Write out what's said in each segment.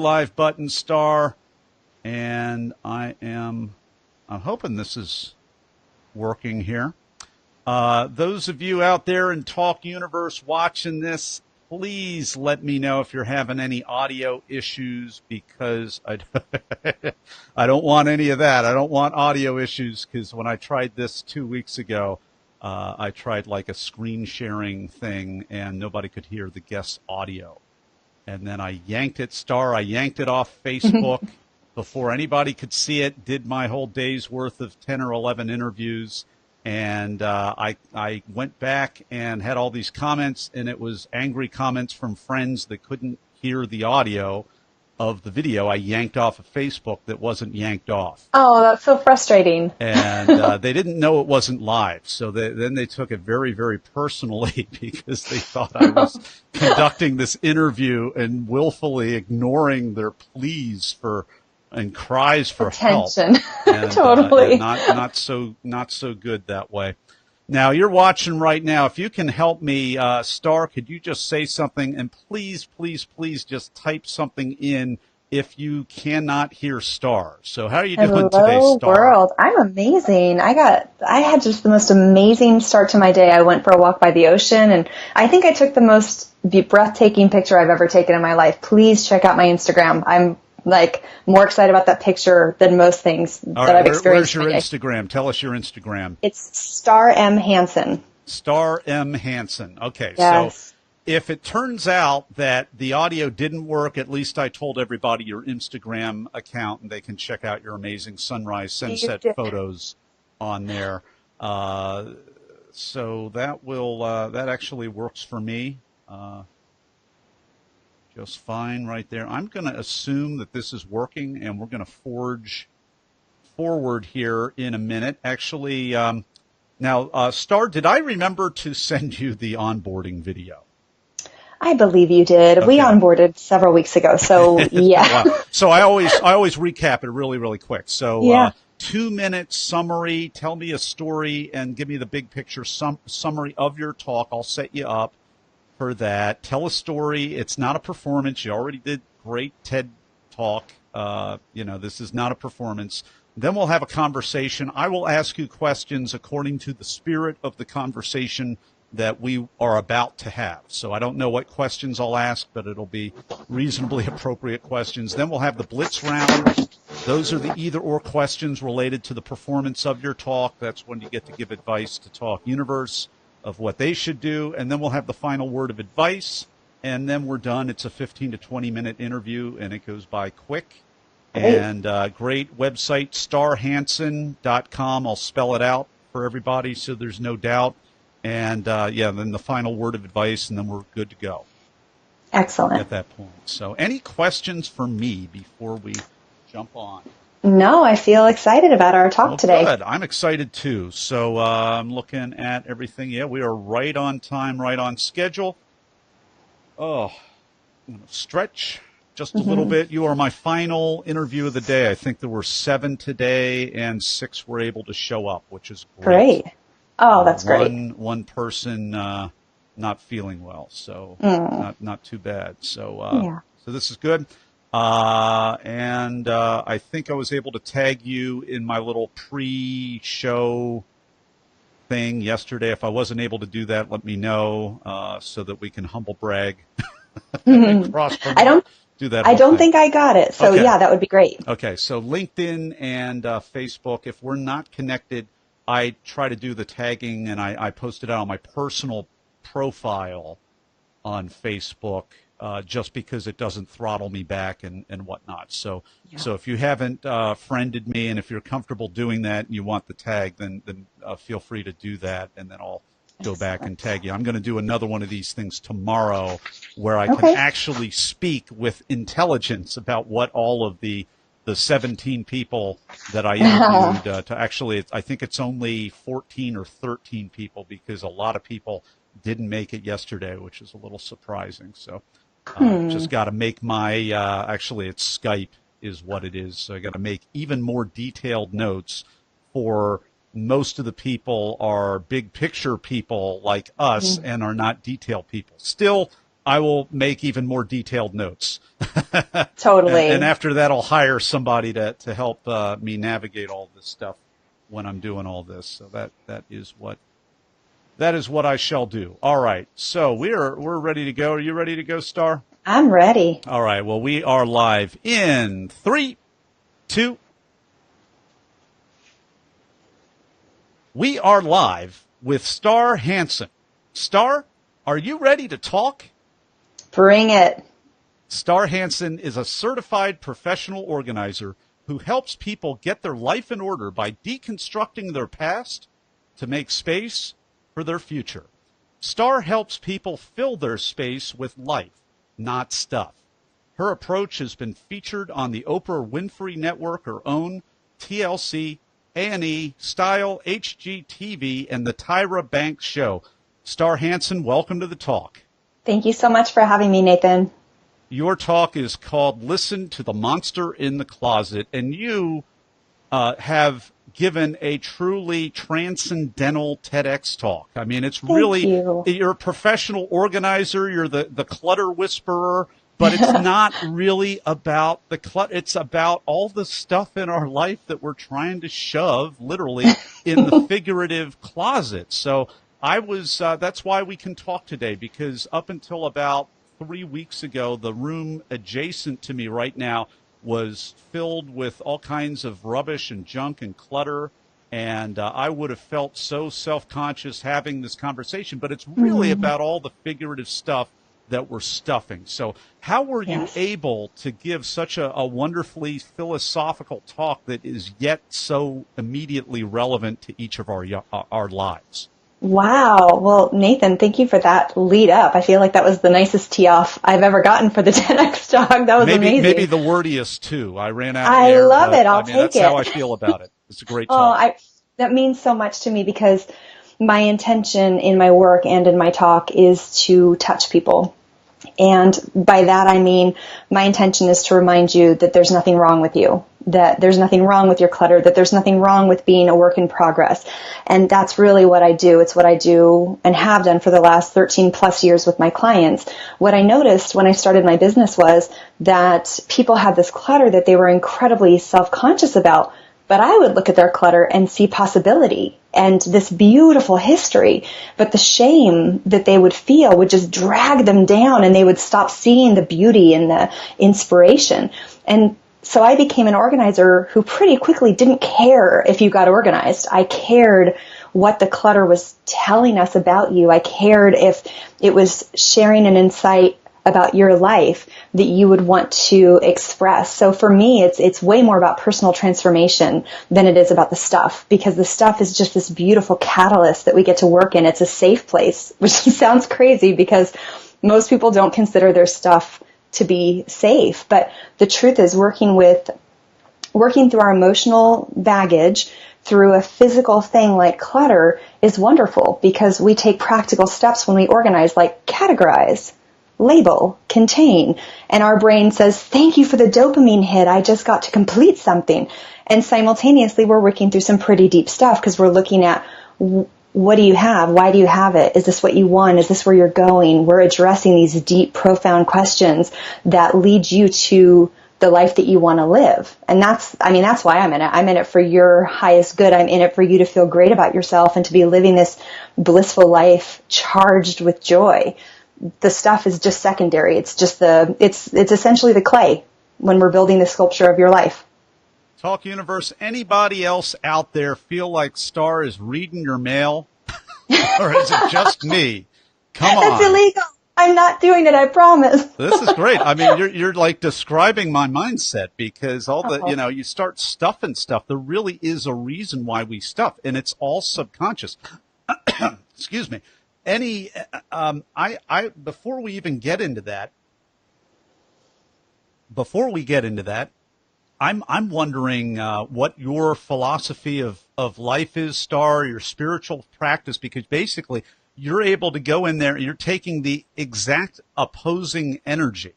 live button, Star. And I'm hoping this is working here. Those of you out there in Talk Universe watching this, please let me know if you're having any audio issues, because I don't want any of that. I don't want audio issues, because when I tried this 2 weeks ago, I tried like a screen sharing thing and nobody could hear the guest's audio. And then I yanked it, Star. I yanked it off Facebook before anybody could see it, did my whole day's worth of 10 or 11 interviews. And I went back and had all these comments, and it was angry comments from friends that couldn't hear the audio of the video I yanked off of Facebook that wasn't yanked off. Oh, that's so frustrating. And they didn't know it wasn't live. So then they took it very, very personally, because they thought I was conducting this interview and willfully ignoring their pleas for and cries for attention. Help. And, totally. Not so good that way. Now, you're watching right now. If you can help me, Star, could you just say something? And please, please, please just type something in if you cannot hear Star. So how are you doing today, Star? Hello, world. I'm amazing. I had just the most amazing start to my day. I went for a walk by the ocean, and I think I took the most breathtaking picture I've ever taken in my life. Please check out my Instagram. I'm more excited about that picture than most things that I've experienced. Where's your Instagram? Tell us your Instagram. It's Star M Hansen. Star M Hansen. Okay. Yes. So if it turns out that the audio didn't work, at least I told everybody your Instagram account, and they can check out your amazing sunrise sunset photos on there. So that actually works for me. Just fine right there. I'm going to assume that this is working, and we're going to forge forward here in a minute. Actually, now, Star, did I remember to send you the onboarding video? I believe you did. Okay. We onboarded several weeks ago, so yeah. Wow. So I always recap it really, really quick. So yeah. 2-minute summary, tell me a story, and give me the big picture summary of your talk. I'll set you up for that. Tell a story. It's not a performance. You already did great TED talk. This is not a performance. Then we'll have a conversation. I will ask you questions according to the spirit of the conversation that we are about to have. So I don't know what questions I'll ask, but it'll be reasonably appropriate questions. Then we'll have the blitz round. Those are the either-or questions related to the performance of your talk. That's when you get to give advice to Talk Universe of what they should do, and then we'll have the final word of advice, and then we're done. It's a 15 to 20-minute interview, and it goes by quick. And great website, starhansen.com. I'll spell it out for everybody so there's no doubt. And, then the final word of advice, and then we're good to go. Excellent. At that point. So any questions for me before we jump on? No, I feel excited about our talk today. Good. I'm excited too. So I'm looking at everything. Yeah, we are right on time, right on schedule. Oh, I'm going to stretch just a little bit. You are my final interview of the day. I think there were 7 today, and 6 were able to show up, which is great. Oh, that's great. One person not feeling well, so not too bad. So this is good. And I think I was able to tag you in my little pre-show thing yesterday. If I wasn't able to do that, let me know so that we can humble brag. And do that. I don't think I got it. So okay. Yeah, that would be great. Okay. So LinkedIn and Facebook, if we're not connected, I try to do the tagging, and I post it out on my personal profile on Facebook. Just because it doesn't throttle me back and whatnot. So if you haven't friended me, and if you're comfortable doing that and you want the tag, then feel free to do that, and then I'll go back and tag you. I'm going to do another one of these things tomorrow where I can actually speak with intelligence about what all of the 17 people that I interviewed to actually, I think it's only 14 or 13 people, because a lot of people didn't make it yesterday, which is a little surprising. So just got to make my, actually it's Skype is what it is. So I got to make even more detailed notes for most of the people are big picture people like us and are not detail people. Still I will make even more detailed notes. Totally. And after that, I'll hire somebody to help me navigate all this stuff when I'm doing all this. So that is what I shall do. All right. So we're ready to go. Are you ready to go, Star? I'm ready. All right. Well, we are live in 3, 2. We are live with Star Hansen. Star, are you ready to talk? Bring it. Star Hansen is a certified professional organizer who helps people get their life in order by deconstructing their past to make space for their future. Star helps people fill their space with life, not stuff. Her approach has been featured on the Oprah Winfrey Network, her own, TLC, A&E, Style, HGTV, and the Tyra Banks Show. Star Hansen, welcome to the talk. Thank you so much for having me, Nathan. Your talk is called Listen to the Monster in the Closet, and you have given a truly transcendental TEDx talk. I mean, it's really, you're a professional organizer, you're the clutter whisperer, but it's not really about the clutter. It's about all the stuff in our life that we're trying to shove literally in the figurative closet. So that's why we can talk today, because up until about 3 weeks ago, the room adjacent to me right now was filled with all kinds of rubbish and junk and clutter. And I would have felt so self-conscious having this conversation, but it's really about all the figurative stuff that we're stuffing. So how were you able to give such a wonderfully philosophical talk that is yet so immediately relevant to each of our lives? Wow. Well, Nathan, thank you for that lead up. I feel like that was the nicest tee off I've ever gotten for the TEDx talk. That was amazing. Maybe the wordiest too. I ran out of I air, love it. I'll take that's it. how I feel about it. It's a great talk. That means so much to me, because my intention in my work and in my talk is to touch people. And by that, I mean, my intention is to remind you that there's nothing wrong with you, that there's nothing wrong with your clutter, that there's nothing wrong with being a work in progress. And that's really what I do. It's what I do and have done for the last 13 plus years with my clients. What I noticed when I started my business was that people had this clutter that they were incredibly self-conscious about. But I would look at their clutter and see possibility and this beautiful history. But the shame that they would feel would just drag them down, and they would stop seeing the beauty and the inspiration. And so I became an organizer who pretty quickly didn't care if you got organized. I cared what the clutter was telling us about you. I cared if it was sharing an insight about your life that you would want to express. So for me, it's way more about personal transformation than it is about the stuff, because the stuff is just this beautiful catalyst that we get to work in. It's a safe place, which sounds crazy because most people don't consider their stuff to be safe. But the truth is, working through our emotional baggage through a physical thing like clutter is wonderful, because we take practical steps when we organize, like categorize, label, contain, and our brain says, thank you for the dopamine hit. I just got to complete something. And simultaneously, we're working through some pretty deep stuff, because we're looking at, what do you have? Why do you have it? Is this what you want? Is this where you're going? We're addressing these deep, profound questions that lead you to the life that you want to live. And that's why I'm in it. I'm in it for your highest good. I'm in it for you to feel great about yourself and to be living this blissful life charged with joy. The stuff is just secondary. It's just it's essentially the clay when we're building the sculpture of your life. Talk Universe, anybody else out there feel like Star is reading your mail? Or is it just me? Come on. It's illegal. I'm not doing it, I promise. This is great. I mean, you're like describing my mindset, because all the, you start stuffing stuff. There really is a reason why we stuff, and it's all subconscious. Excuse me. Before we even get into that, I'm wondering what your philosophy of life is, Star, your spiritual practice, because basically you're able to go in there and you're taking the exact opposing energy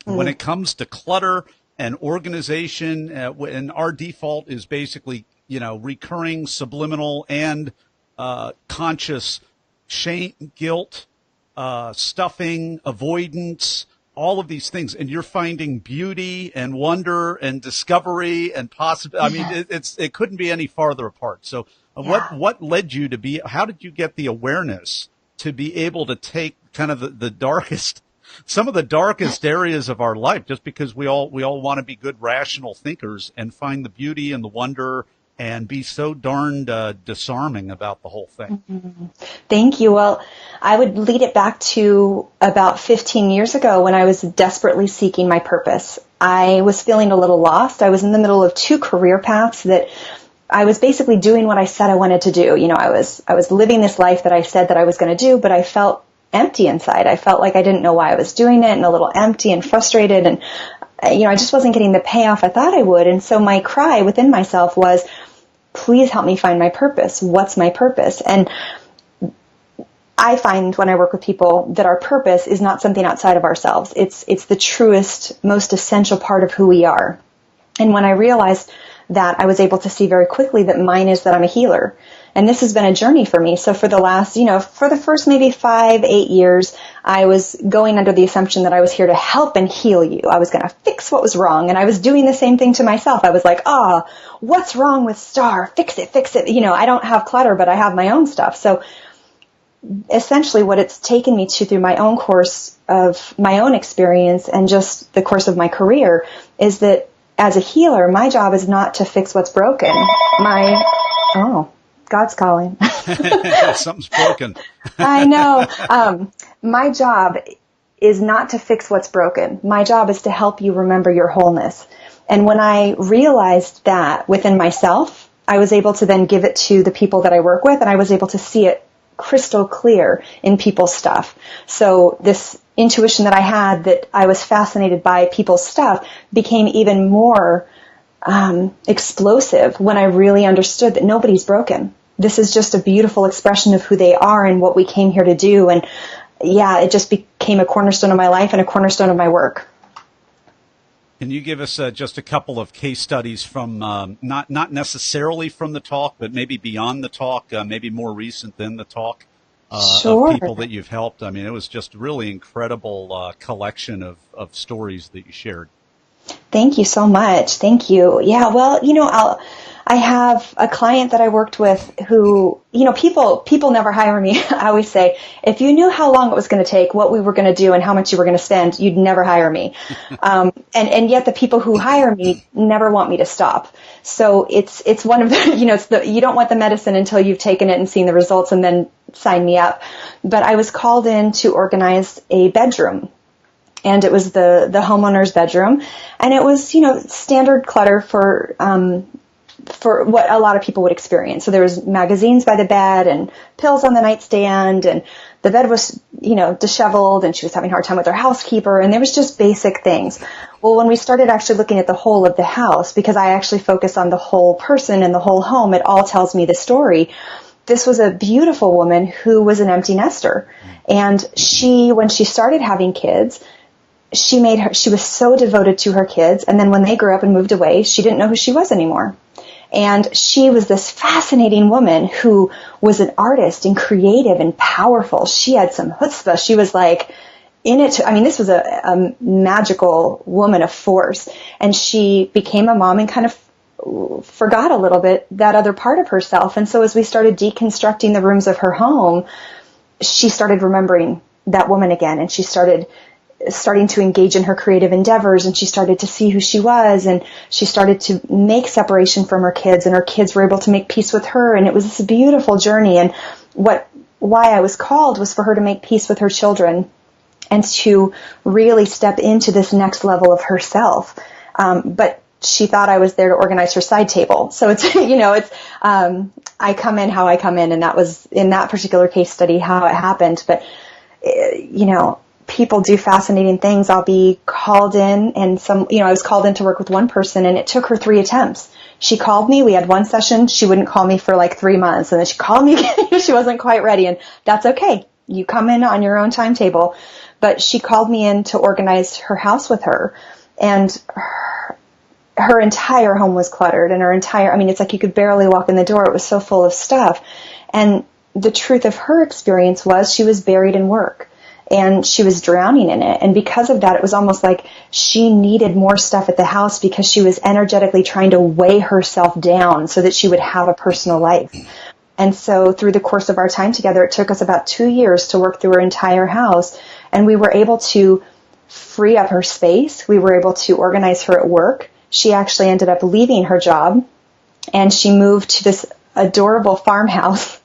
when it comes to clutter and organization. And our default is basically, recurring, subliminal, and conscious shame, guilt, stuffing, avoidance, all of these things, and you're finding beauty and wonder and discovery and possibility. I mean, it couldn't be any farther apart. So, what led you to be? How did you get the awareness to be able to take kind of the darkest, some of the darkest areas of our life, just because we all want to be good rational thinkers and find the beauty and the wonder and be so darned disarming about the whole thing? Mm-hmm. Thank you. Well, I would lead it back to about 15 years ago when I was desperately seeking my purpose. I was feeling a little lost. I was in the middle of two career paths that I was basically doing what I said I wanted to do. You know, I was living this life that I said that I was going to do, but I felt empty inside. I felt like I didn't know why I was doing it and a little empty and frustrated. And, you know, I just wasn't getting the payoff I thought I would. And so my cry within myself was, please help me find my purpose. What's my purpose? And I find when I work with people that our purpose is not something outside of ourselves. It's the truest, most essential part of who we are. And when I realized that, I was able to see very quickly that mine is that I'm a healer. And this has been a journey for me. So for the last, for the first maybe 5-8 years, I was going under the assumption that I was here to help and heal you. I was going to fix what was wrong. And I was doing the same thing to myself. I was like, what's wrong with Star? Fix it, fix it. I don't have clutter, but I have my own stuff. So essentially what it's taken me to through my own course of my own experience and just the course of my career is that as a healer, my job is not to fix what's broken. God's calling. Something's broken. I know. My job is not to fix what's broken. My job is to help you remember your wholeness. And when I realized that within myself, I was able to then give it to the people that I work with, and I was able to see it crystal clear in people's stuff. So this intuition that I had that I was fascinated by people's stuff became even more explosive when I really understood that nobody's broken. This is just a beautiful expression of who they are and what we came here to do. And it just became a cornerstone of my life and a cornerstone of my work. Can you give us just a couple of case studies from not necessarily from the talk, but maybe beyond the talk, maybe more recent than the talk, Sure. of people that you've helped? I mean, it was just a really incredible collection of stories that you shared. Thank you so much. Thank you. Yeah, well, I have a client that I worked with who, people never hire me. I always say, if you knew how long it was going to take, what we were going to do, and how much you were going to spend, you'd never hire me. And yet the people who hire me never want me to stop. So it's one of the, you don't want the medicine until you've taken it and seen the results and then sign me up. But I was called in to organize a bedroom. And it was the homeowner's bedroom, and it was, standard clutter for what a lot of people would experience. So there was magazines by the bed and pills on the nightstand, and the bed was, disheveled, and she was having a hard time with her housekeeper, and there was just basic things. Well, when we started actually looking at the whole of the house, because I actually focus on the whole person and the whole home, it all tells me the story. This was a beautiful woman who was an empty nester. And when she started having kids, she was so devoted to her kids. And then when they grew up and moved away, she didn't know who she was anymore. And she was this fascinating woman who was an artist and creative and powerful. She had some chutzpah. She was like in it. This was a magical woman of force. And she became a mom and kind of forgot a little bit that other part of herself. And so as we started deconstructing the rooms of her home, she started remembering that woman again. And she starting to engage in her creative endeavors, and she started to see who she was, and she started to make separation from her kids, and her kids were able to make peace with her, and it was this beautiful journey. And why I was called was for her to make peace with her children and to really step into this next level of herself. But she thought I was there to organize her side table. So it's, I come in how I come in, and that was in that particular case study how it happened. But, people do fascinating things. I'll be called in, and I was called in to work with one person, and it took her 3 attempts. She called me. We had one session. She wouldn't call me for like 3 months, and then she called me again. She wasn't quite ready, and that's okay. You come in on your own timetable. But she called me in to organize her house with her, and her entire home was cluttered, and it's like you could barely walk in the door. It was so full of stuff. And the truth of her experience was she was buried in work. and she was drowning in it. And because of that, it was almost like she needed more stuff at the house because she was energetically trying to weigh herself down so that she would have a personal life. And so through the course of our time together, it took us about 2 years to work through her entire house. And we were able to free up her space. We were able to organize her at work. She actually ended up leaving her job, and she moved to this adorable farmhouse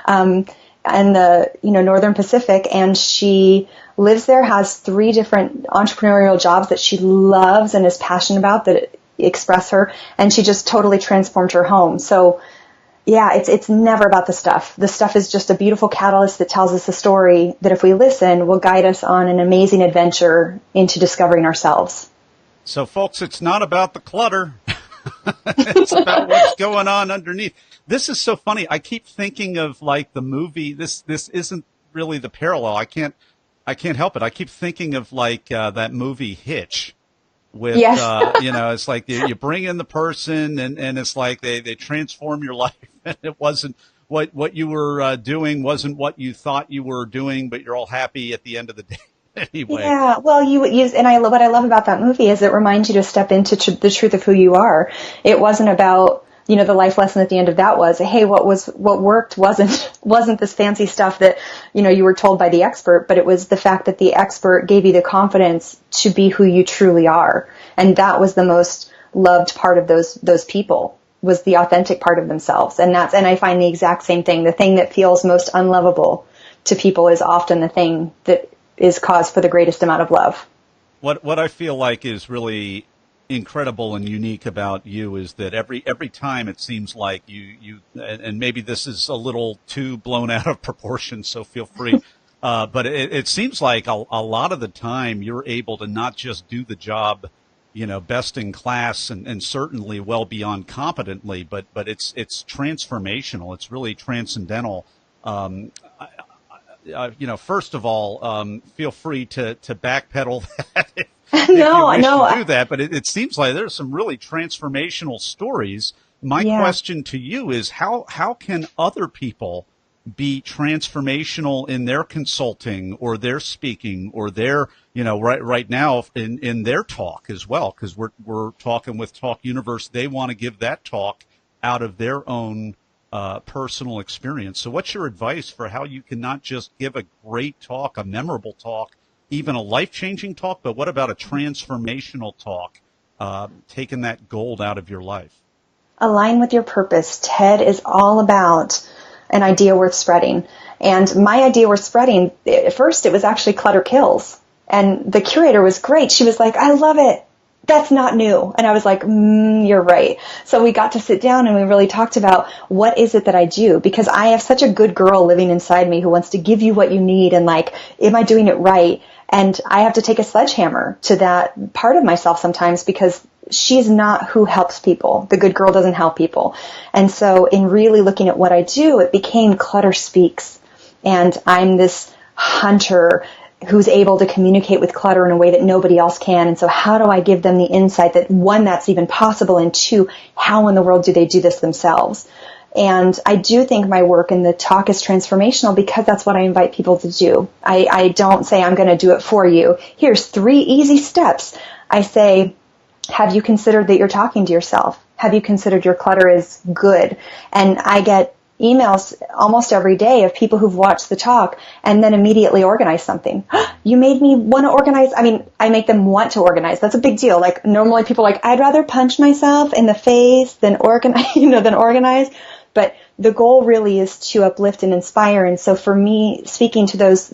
in the Northern Pacific, and she lives there, has 3 different entrepreneurial jobs that she loves and is passionate about that express her, and she just totally transformed her home. So yeah, it's never about the stuff. The stuff is just a beautiful catalyst that tells us a story that, if we listen, will guide us on an amazing adventure into discovering ourselves. So folks, it's not about the clutter. It's about what's going on underneath. This is so funny. I keep thinking of like the movie. This isn't really the parallel. I can't help it. I keep thinking of like that movie Hitch. With, yes. It's like you bring in the person and it's like they transform your life. And it wasn't what you were doing wasn't what you thought you were doing, but you're all happy at the end of the day anyway. Yeah, well, what I love about that movie is it reminds you to step into the truth of who you are. It wasn't about, the life lesson at the end of that was, hey, what worked wasn't this fancy stuff that, you were told by the expert, but it was the fact that the expert gave you the confidence to be who you truly are. And that was the most loved part of those people, was the authentic part of themselves. And I find the exact same thing. The thing that feels most unlovable to people is often the thing that is cause for the greatest amount of love. What I feel like is really incredible and unique about you is that every time it seems like you and maybe this is a little too blown out of proportion, so feel free. But it seems like a lot of the time you're able to not just do the job, best in class and certainly well beyond competently, but it's transformational. It's really transcendental. First of all, feel free to backpedal that if you wish to do that. But it seems like there's some really transformational stories. My question to you is how can other people be transformational in their consulting or their speaking or their, right now in their talk as well? Because we're talking with Talk Universe. They want to give that talk out of their own personal experience. So what's your advice for how you can not just give a great talk, a memorable talk, even a life-changing talk, but what about a transformational talk, taking that gold out of your life? Align with your purpose. TED is all about an idea worth spreading. And my idea worth spreading, at first it was actually Clutter Kills. And the curator was great. She was like, I love it. That's not new. And I was like, you're right. So we got to sit down and we really talked about what is it that I do? Because I have such a good girl living inside me who wants to give you what you need and like, am I doing it right? And I have to take a sledgehammer to that part of myself sometimes because she's not who helps people. The good girl doesn't help people. And so in really looking at what I do, it became Clutter Speaks. And I'm this hunter who's able to communicate with clutter in a way that nobody else can. And so how do I give them the insight that, one, that's even possible, and two, how in the world do they do this themselves? And I do think my work in the talk is transformational because that's what I invite people to do. I don't say I'm going to do it for you. Here's 3 easy steps. I say, have you considered that you're talking to yourself? Have you considered your clutter is good? And I get emails almost every day of people who've watched the talk and then immediately organize something. You made me want to organize. I mean, I make them want to organize. That's a big deal. Like normally people are like, I'd rather punch myself in the face than organize, But the goal really is to uplift and inspire. And so for me, speaking to those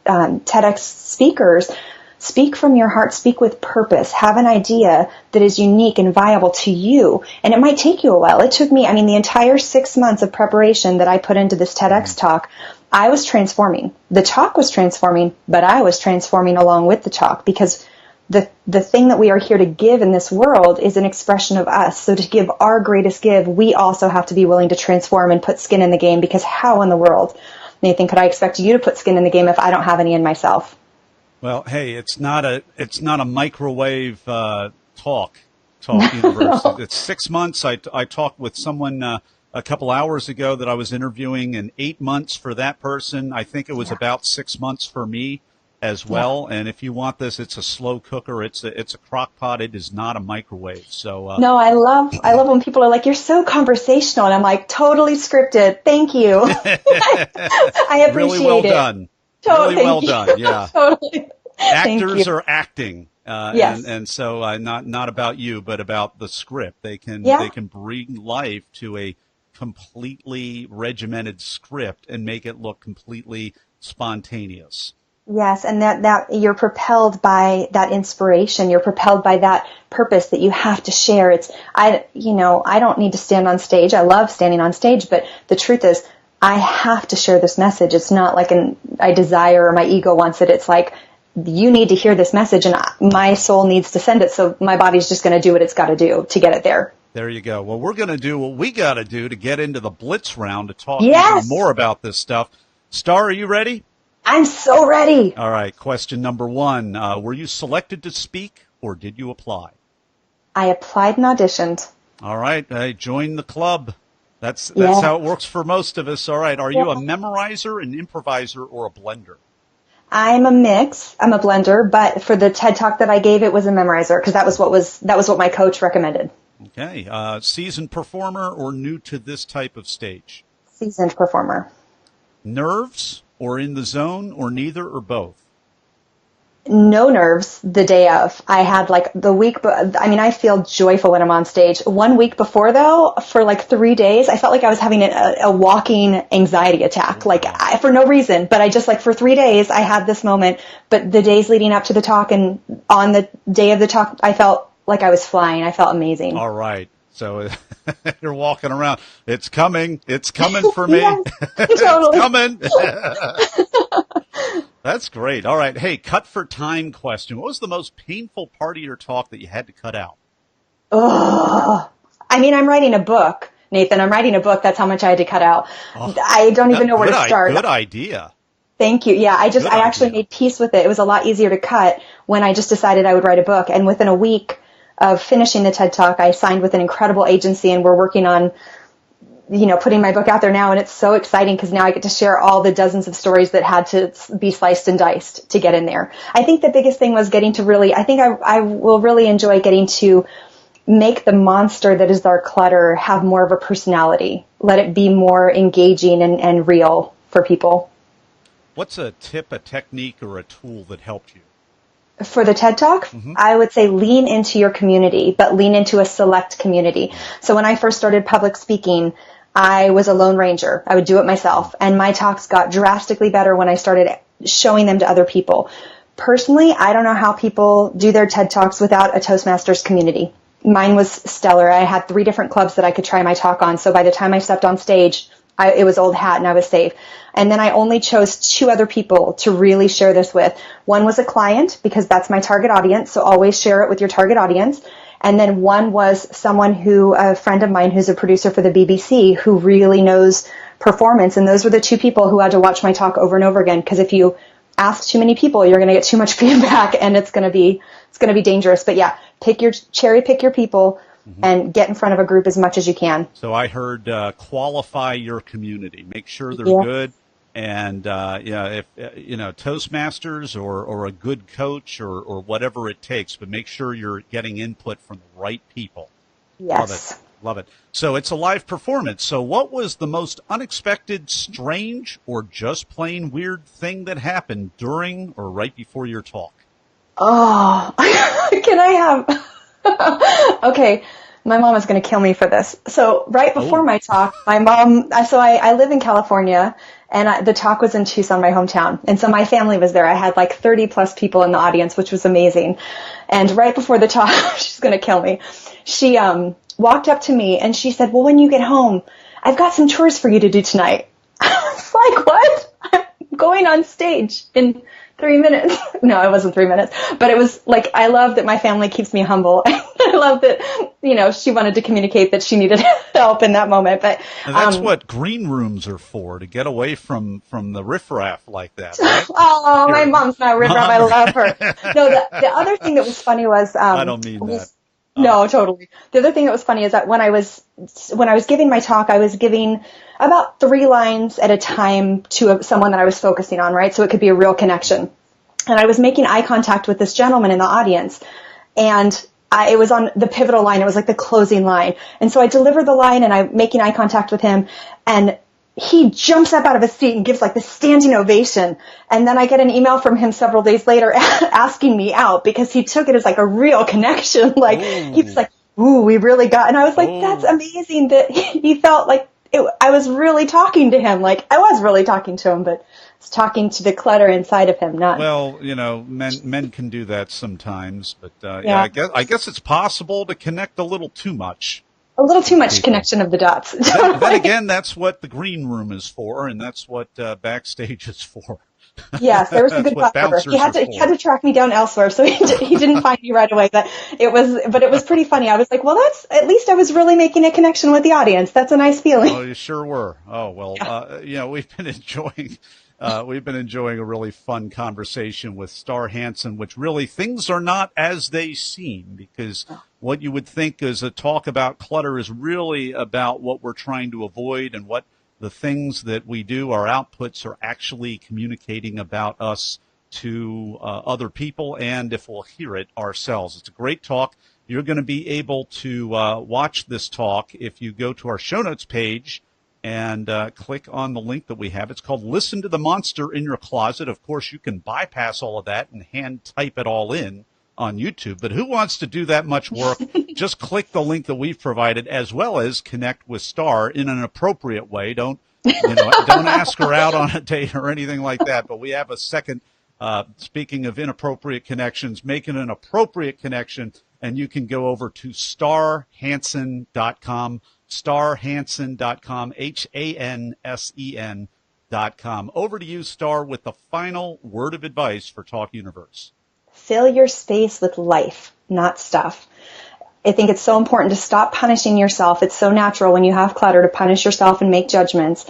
TEDx speakers, speak from your heart, speak with purpose, have an idea that is unique and viable to you. And it might take you a while. It took me, the entire 6 months of preparation that I put into this TEDx talk, I was transforming. The talk was transforming, but I was transforming along with the talk because the thing that we are here to give in this world is an expression of us. So to give our greatest give, we also have to be willing to transform and put skin in the game because how in the world, Nathan, could I expect you to put skin in the game if I don't have any in myself? Well, hey, it's not a microwave talk universe. No. It's 6 months. I talked with someone a couple hours ago that I was interviewing, and 8 months for that person. I think it was about 6 months for me. as well. And if you want this, it's a slow cooker. It's a crock pot. It is not a microwave. So no, I love when people are like, "You're so conversational," and I'm like, "Totally scripted. Thank you." I appreciate really well it. done. Totally, really well done. Yeah. Totally. Actors are acting. Yes. And so not about you, but about the script. They can bring life to a completely regimented script and make it look completely spontaneous. Yes, and that you're propelled by that inspiration. You're propelled by that purpose that you have to share. I don't need to stand on stage. I love standing on stage, but the truth is, I have to share this message. It's not like I desire or my ego wants it. It's like, you need to hear this message, and my soul needs to send it. So my body's just going to do what it's got to do to get it there. There you go. Well, we're going to do what we got to do to get into the Blitz round to talk Yes. even more about this stuff. Star, are you ready? I'm so ready. All right. Question number 1. Were you selected to speak or did you apply? I applied and auditioned. All right. Join the club. That's how it works for most of us. All right. Are you a memorizer, an improviser, or a blender? I'm a mix. I'm a blender, but for the TED Talk that I gave, it was a memorizer because that was what my coach recommended. Okay. Seasoned performer or new to this type of stage? Seasoned performer. Nerves or in the zone or neither or both? No nerves the day of. I had like the week, I feel joyful when I'm on stage. 1 week before though, for like 3 days, I felt like I was having a walking anxiety attack, for no reason, but I just for 3 days I had this moment, but the days leading up to the talk and on the day of the talk, I felt like I was flying. I felt amazing. All right. So you're walking around. It's coming. It's coming for me. Yes, totally. It's coming. That's great. All right. Hey, cut for time question. What was the most painful part of your talk that you had to cut out? Oh, I'm writing a book, Nathan. I'm writing a book. That's how much I had to cut out. Oh, I don't even know where to start. Good idea. Thank you. Yeah, I actually made peace with it. It was a lot easier to cut when I just decided I would write a book. And within a week of finishing the TED Talk, I signed with an incredible agency, and we're working on putting my book out there now, and it's so exciting because now I get to share all the dozens of stories that had to be sliced and diced to get in there. I think the biggest thing was getting to I will really enjoy getting to make the monster that is our clutter have more of a personality. Let it be more engaging and real for people. What's a tip, a technique, or a tool that helped you? For the TED Talk, I would say lean into your community, but lean into a select community. So when I first started public speaking, I was a lone ranger. I would do it myself. And my talks got drastically better when I started showing them to other people. Personally, I don't know how people do their TED Talks without a Toastmasters community. Mine was stellar. I had 3 different clubs that I could try my talk on. So by the time I stepped on stage, it was old hat and I was safe. And then I only chose 2 other people to really share this with. One was a client because that's my target audience. So always share it with your target audience. And then one was a friend of mine who's a producer for the BBC who really knows performance. And those were the 2 people who had to watch my talk over and over again. Because if you ask too many people, you're going to get too much feedback and it's going to be dangerous. But yeah, cherry pick your people. And get in front of a group as much as you can. So I heard qualify your community. Make sure they're good. And if Toastmasters or a good coach or whatever it takes, but make sure you're getting input from the right people. Yes. Love it. So it's a live performance. So what was the most unexpected, strange, or just plain weird thing that happened during or right before your talk? Oh, can I have... Okay, my mom is going to kill me for this. So right before my talk, my mom, I live in California, and the talk was in Tucson, my hometown. And so my family was there. I had like 30 plus people in the audience, which was amazing. And right before the talk, she's going to kill me. She walked up to me and she said, "Well, when you get home, I've got some chores for you to do tonight." I was like, "What? I'm going on stage in 3 minutes." No, it wasn't 3 minutes, but it was like, I love that my family keeps me humble. I love that, she wanted to communicate that she needed help in that moment. But and that's what green rooms are for, to get away from the riffraff like that. Right? Oh, my mom's not riffraff. I love her. No, the other thing that was funny was, I don't mean that. No, totally. The other thing that was funny is that when I was giving my talk, I was giving about 3 lines at a time to someone that I was focusing on, right? So it could be a real connection. and I was making eye contact with this gentleman in the audience, and it was on the pivotal line. It was like the closing line. And so I delivered the line, and I'm making eye contact with him, and he jumps up out of his seat and gives like this standing ovation. And then I get an email from him several days later asking me out because he took it as like a real connection. Like, he was like, ooh, we really got, and I was like, that's amazing that he felt like I was really talking to him. Like, I was really talking to him, but I was talking to the clutter inside of him, not. Well, men can do that sometimes, but yeah, I guess it's possible to connect a little too much. A little too much connection of the dots. Then again, that's what the green room is for, and that's what backstage is for. Yes, there was a good crossover. He had to track me down elsewhere, so he didn't find me right away. But it was pretty funny. I was like, well, at least I was really making a connection with the audience. That's a nice feeling. Oh, you sure were. Oh well, we've been enjoying a really fun conversation with Star Hansen, which really things are not as they seem, because what you would think is a talk about clutter is really about what we're trying to avoid and what the things that we do, our outputs, are actually communicating about us to other people, and if we'll hear it ourselves. It's a great talk. You're going to be able to watch this talk if you go to our show notes page and click on the link that we have. It's called Listen to the Monster in Your Closet. Of course, you can bypass all of that and hand type it all in on YouTube, but who wants to do that much work? Just click the link that we've provided, as well as connect with Star in an appropriate way. Don't ask her out on a date or anything like that, but we have a second, speaking of inappropriate connections, make it an appropriate connection, and you can go over to starhansen.com, starhansen.com, HANSEN.com. Over to you, Star, with the final word of advice for Talk Universe. Fill your space with life, not stuff. I think it's so important to stop punishing yourself. It's so natural when you have clutter to punish yourself and make judgments.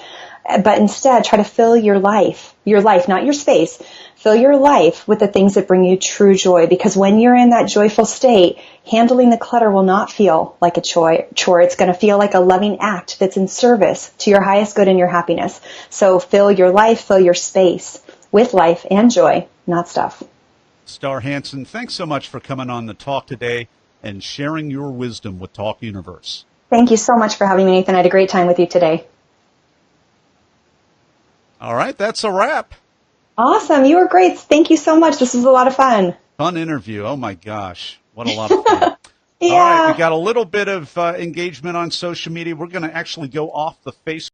But instead, try to fill your life, not your space. Fill your life with the things that bring you true joy, because when you're in that joyful state, handling the clutter will not feel like a chore. It's going to feel like a loving act that's in service to your highest good and your happiness. So fill your life, fill your space with life and joy, not stuff. Star Hansen, thanks so much for coming on the talk today and sharing your wisdom with Talk Universe. Thank you so much for having me, Nathan. I had a great time with you today. All right, that's a wrap. Awesome. You were great. Thank you so much. This was a lot of fun. Fun interview. Oh, my gosh. What a lot of fun. Yeah. All right, we got a little bit of engagement on social media. We're going to actually go off the Facebook